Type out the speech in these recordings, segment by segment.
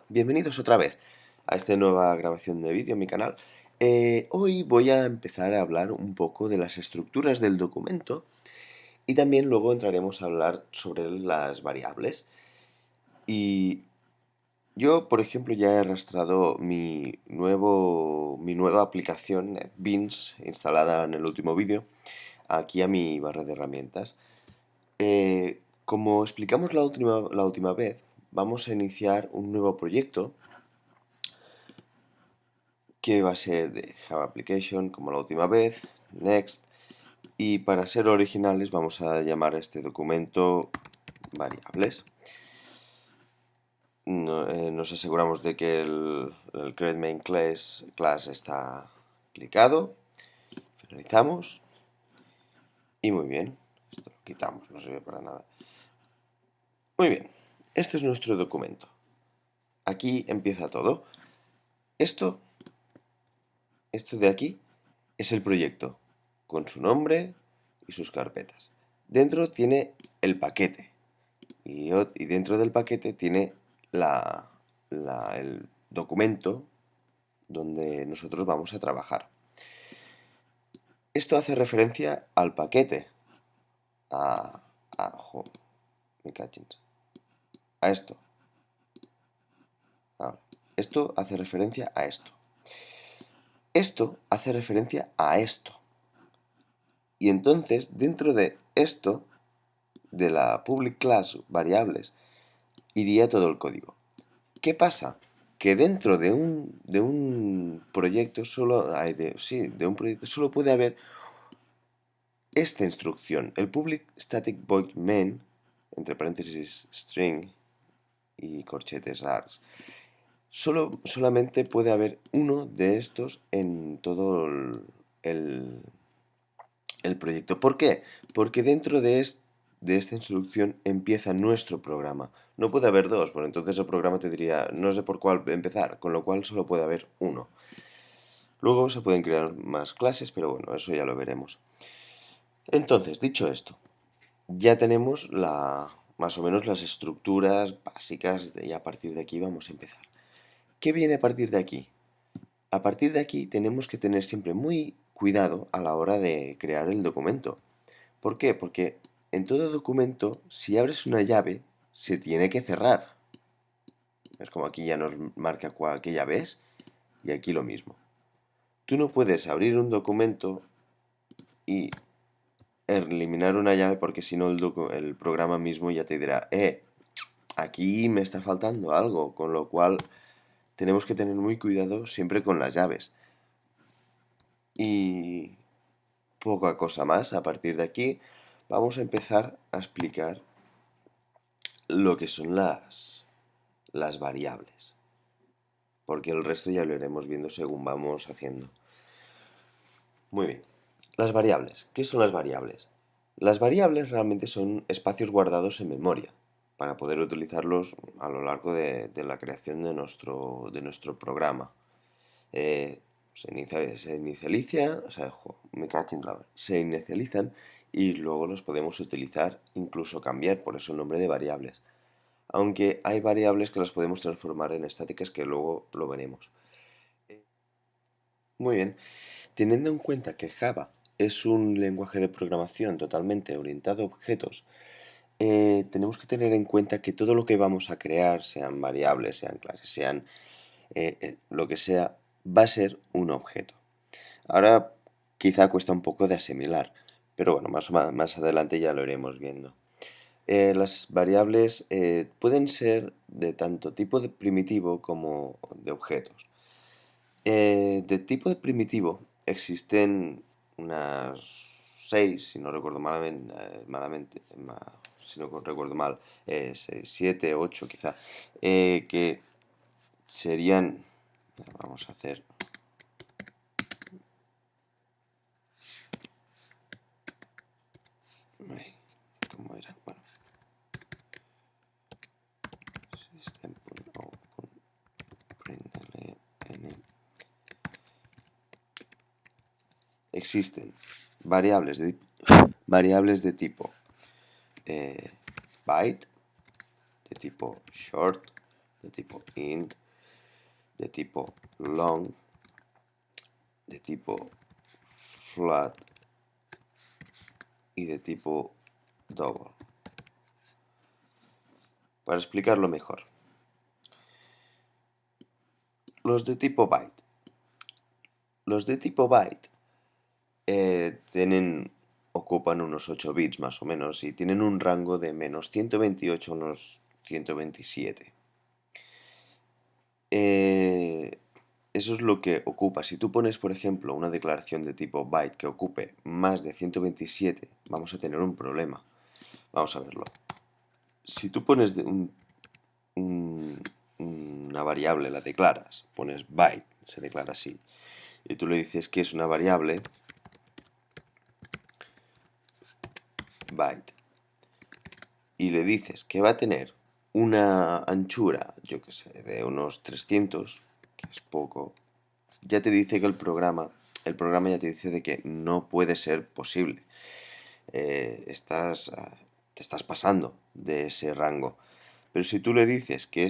bienvenidos otra vez a esta nueva grabación de vídeo en mi canal. Hoy voy a empezar a hablar un poco de las estructuras del documento y también luego entraremos a hablar sobre las variables. Y yo, por ejemplo, ya he arrastrado mi nueva aplicación NetBeans instalada en el último vídeo aquí a mi barra de herramientas. Como explicamos la última vez, vamos a iniciar un nuevo proyecto que va a ser de Java Application como la última vez, Next, y para ser originales vamos a llamar a este documento variables. Nos aseguramos de que el createMainClass está aplicado, finalizamos y muy bien, esto lo quitamos, no sirve para nada. Muy bien, este es nuestro documento. Aquí empieza todo. Esto de aquí es el proyecto, con su nombre y sus carpetas. Dentro tiene el paquete y dentro del paquete tiene el documento donde nosotros vamos a trabajar. Esto hace referencia al paquete, me cachins, a esto. Ahora, esto hace referencia a esto. Esto hace referencia a esto. Y entonces, dentro de esto, de la public class variables, iría todo el código. ¿Qué pasa? Que dentro de un proyecto solo hay de un proyecto solo puede haber esta instrucción, el public static void main, entre paréntesis string y corchetes args. Solamente puede haber uno de estos en todo el proyecto. ¿Por qué? Porque dentro de esta instrucción empieza nuestro programa. No puede haber dos, porque entonces el programa te diría, no sé por cuál empezar, con lo cual solo puede haber uno. Luego se pueden crear más clases, pero bueno, eso ya lo veremos. Entonces, dicho esto, ya tenemos más o menos las estructuras básicas y a partir de aquí vamos a empezar. ¿Qué viene a partir de aquí? A partir de aquí tenemos que tener siempre muy cuidado a la hora de crear el documento. ¿Por qué? Porque en todo documento, si abres una llave, se tiene que cerrar. Es como aquí ya nos marca qué llave es, y aquí lo mismo. Tú no puedes abrir un documento y eliminar una llave porque si no el programa mismo ya te dirá, aquí me está faltando algo, con lo cual tenemos que tener muy cuidado siempre con las llaves. Y poca cosa más, a partir de aquí vamos a empezar a explicar lo que son las variables, porque el resto ya lo iremos viendo según vamos haciendo. Muy bien, las variables. ¿Qué son las variables? Las variables realmente son espacios guardados en memoria para poder utilizarlos a lo largo de la creación de nuestro programa. Se inicializan, o sea, se inicializan y luego los podemos utilizar, incluso cambiar, por eso el nombre de variables. Aunque hay variables que las podemos transformar en estáticas que luego lo veremos. Muy bien, teniendo en cuenta que Java es un lenguaje de programación totalmente orientado a objetos, tenemos que tener en cuenta que todo lo que vamos a crear, sean variables, sean clases, sean lo que sea, va a ser un objeto. Ahora quizá cuesta un poco de asimilar, pero bueno, más adelante ya lo iremos viendo. Las variables pueden ser de tanto tipo de primitivo como de objetos. De tipo de primitivo existen unas 6, si no recuerdo si no recuerdo mal, 7, 8 quizá, que serían, vamos a hacer, ¿cómo era? Bueno, existen variables de tipo byte, de tipo short, de tipo int, de tipo long, de tipo float y de tipo double. Para explicarlo mejor, los de tipo byte. Los de tipo byte ocupan unos 8 bits más o menos y tienen un rango de menos 128 a unos 127. Eso es lo que ocupa. Si tú pones, por ejemplo, una declaración de tipo byte que ocupe más de 127, vamos a tener un problema. Vamos a verlo. Si tú pones una variable, la declaras, pones byte, se declara así, y tú le dices que es una variable byte, y le dices que va a tener una anchura, yo que sé, de unos 300, que es poco, ya te dice que el programa ya te dice de que no puede ser posible. Te estás pasando de ese rango. Pero si tú le dices que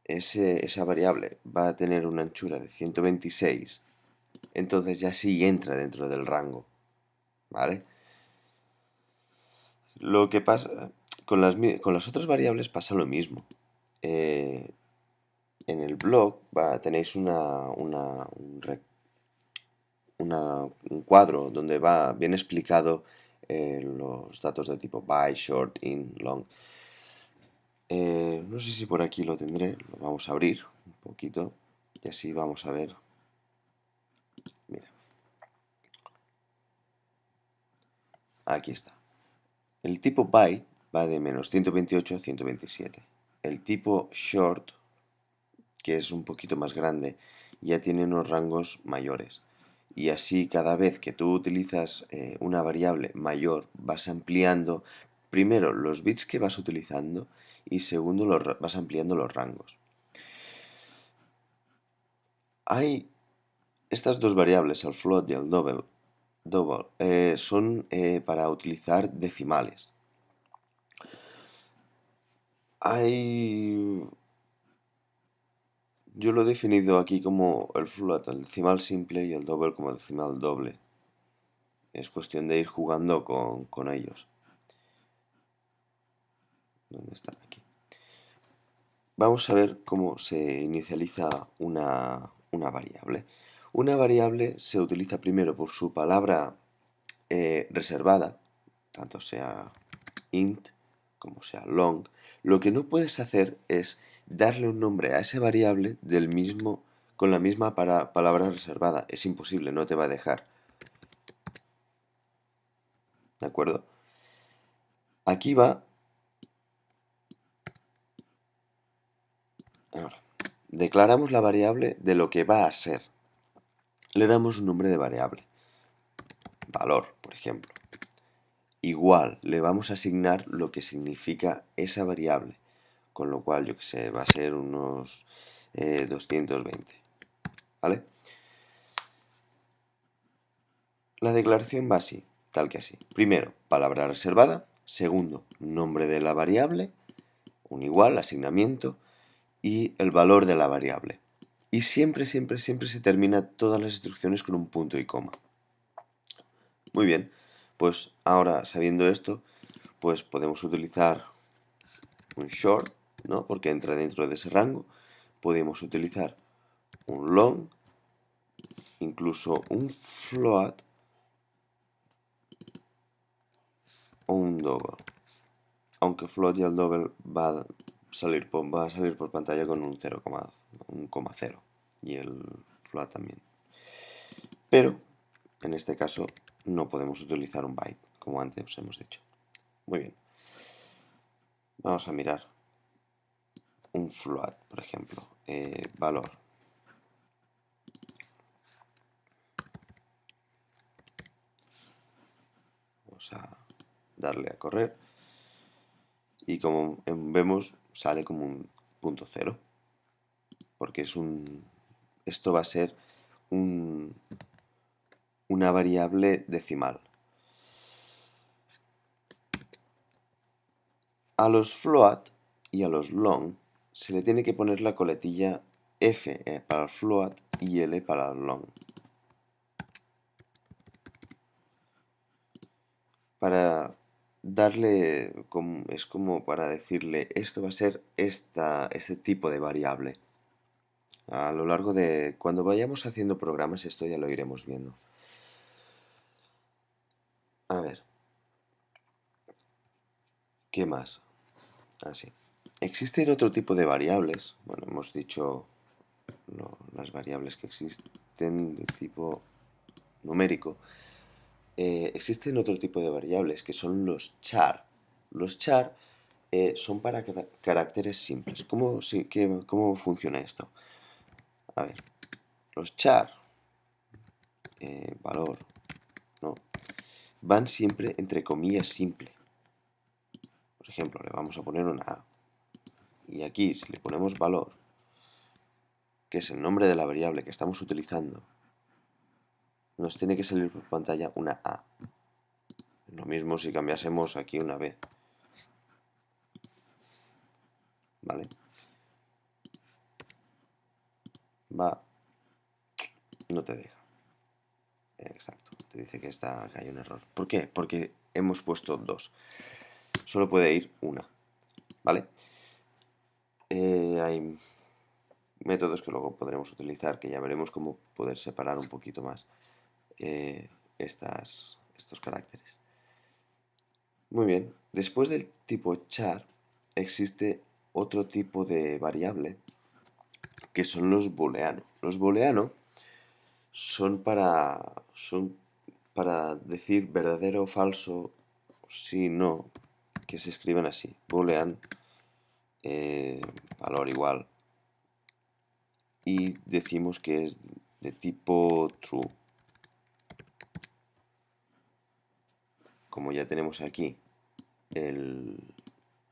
esa variable va a tener una anchura de 126, entonces ya sí entra dentro del rango, ¿vale? Lo que pasa con las otras variables pasa lo mismo. En el blog tenéis un cuadro donde va bien explicado los datos de tipo byte, short, int, long. No sé si por aquí lo tendré, lo vamos a abrir un poquito y así vamos a ver. Mira, aquí está. El tipo byte va de menos 128 a 127. El tipo short, que es un poquito más grande, ya tiene unos rangos mayores. Y así cada vez que tú utilizas una variable mayor, vas ampliando primero los bits que vas utilizando y segundo vas ampliando los rangos. Hay estas dos variables, el float y el double son para utilizar decimales. Yo lo he definido aquí como el float, el decimal simple, y el double como decimal doble. Es cuestión de ir jugando con ellos. ¿Dónde están? Aquí. Vamos a ver cómo se inicializa una variable. Una variable se utiliza primero por su palabra reservada, tanto sea int como sea long. Lo que no puedes hacer es darle un nombre a esa variable con la misma palabra reservada. Es imposible, no te va a dejar. ¿De acuerdo? Aquí va. Ahora, declaramos la variable de lo que va a ser. Le damos un nombre de variable. Valor, por ejemplo. Igual, le vamos a asignar lo que significa esa variable. Con lo cual, yo que sé, va a ser unos 220. ¿Vale? La declaración va así, tal que así. Primero, palabra reservada. Segundo, nombre de la variable. Un igual, asignamiento. Y el valor de la variable. Y siempre, siempre, siempre se termina todas las instrucciones con un punto y coma. Muy bien, pues ahora sabiendo esto, pues podemos utilizar un short, ¿no? Porque entra dentro de ese rango. Podemos utilizar un long, incluso un float o un double. Aunque float y el double va a salir por pantalla con un 0,0 y el float también. Pero en este caso no podemos utilizar un byte, como antes hemos dicho. Muy bien. Vamos a mirar un float, por ejemplo. Valor. Vamos a darle a correr. Y como vemos, sale como un punto cero. Porque esto va a ser una variable decimal. A los float y a los long se le tiene que poner la coletilla F para el float y L para el long. Para darle, es como para decirle, esto va a ser este tipo de variable. A lo largo de, cuando vayamos haciendo programas, esto ya lo iremos viendo. A ver, ¿qué más? Así. Existen otro tipo de variables. Bueno, hemos dicho las variables que existen de tipo numérico. Existen otro tipo de variables que son los char. Los char son para caracteres simples. ¿Cómo funciona esto? A ver, los char, valor, ¿no? Van siempre entre comillas simple. Por ejemplo, le vamos a poner una A. Y aquí, si le ponemos valor, que es el nombre de la variable que estamos utilizando, nos tiene que salir por pantalla una A. Lo mismo si cambiásemos aquí una B. ¿Vale? Va, no te deja. Exacto, te dice que hay un error. ¿Por qué? Porque hemos puesto dos. Solo puede ir una. ¿Vale? Hay métodos que luego podremos utilizar, que ya veremos cómo poder separar un poquito más estos caracteres. Muy bien, después del tipo char existe otro tipo de variable que son los booleano. Los booleano son para decir verdadero o falso, sí, no, que se escriben así. Boolean, valor igual. Y decimos que es de tipo true. Como ya tenemos aquí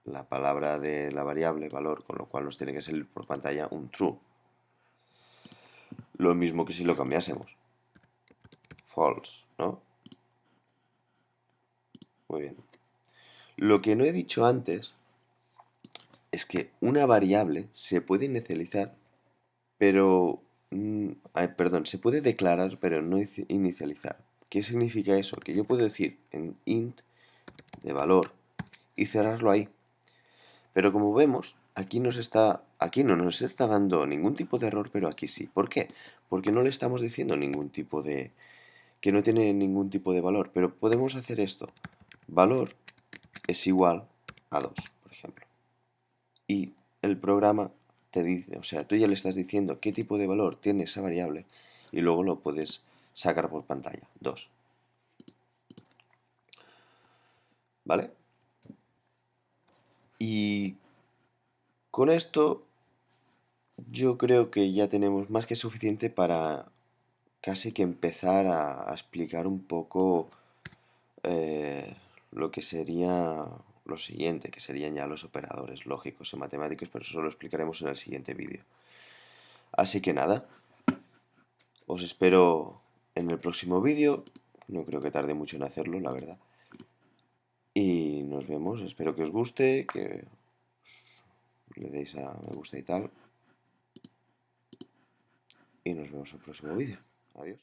la palabra de la variable valor, con lo cual nos tiene que salir por pantalla un true. Lo mismo que si lo cambiásemos. False, ¿no? Muy bien. Lo que no he dicho antes es que una variable se puede inicializar, pero... perdón, se puede declarar, pero no inicializar. ¿Qué significa eso? Que yo puedo decir en int de valor y cerrarlo ahí. Pero como vemos, aquí no nos está dando ningún tipo de error, pero aquí sí. ¿Por qué? Porque no le estamos diciendo que no tiene ningún tipo de valor. Pero podemos hacer esto. Valor es igual a 2, por ejemplo. Y el programa te dice, o sea, tú ya le estás diciendo qué tipo de valor tiene esa variable y luego lo puedes sacar por pantalla. 2. ¿Vale? Y con esto yo creo que ya tenemos más que suficiente para casi que empezar a explicar un poco lo que sería lo siguiente, que serían ya los operadores lógicos y matemáticos, pero eso lo explicaremos en el siguiente vídeo. Así que nada, os espero en el próximo vídeo, no creo que tarde mucho en hacerlo, la verdad. Y nos vemos, espero que os guste, que le deis a me gusta y tal. Y nos vemos en el próximo vídeo. Adiós.